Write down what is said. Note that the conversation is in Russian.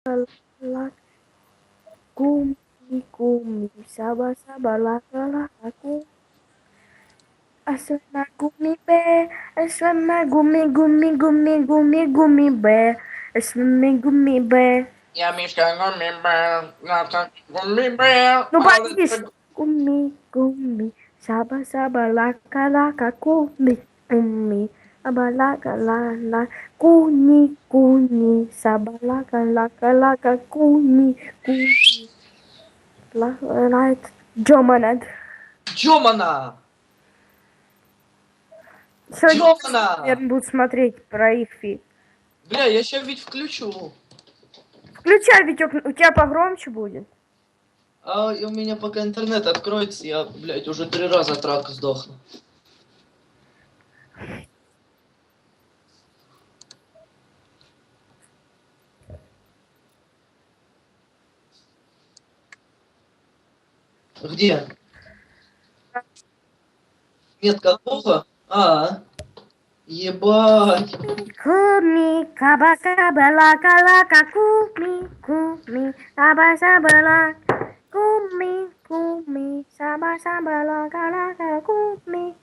lak kumi kumi saba saba laka laka ku asana gumi bear asana gumi gumi gumi gumi gumi bear asana gumi bear. Я Мишка Гуммибер, наша Гуммибер. Ну подвис. Гуми гуми саба саба лака лака куми куми саба лака ла ла куни куни саба лака лака лака куни куни лайт Джоманад. Чумана! Сегодня, Чумана! наверное, буду смотреть про их фильм. Бля, я сейчас ведь включу. Включай, Витек, у тебя погромче будет. А у меня пока интернет откроется, я, блядь, уже 3 раза от рака сдохну. Где? Метка плохо? Ебать. Куми каба каба лака лака куми куми саба саба лака куми куми саба саба лака лака куми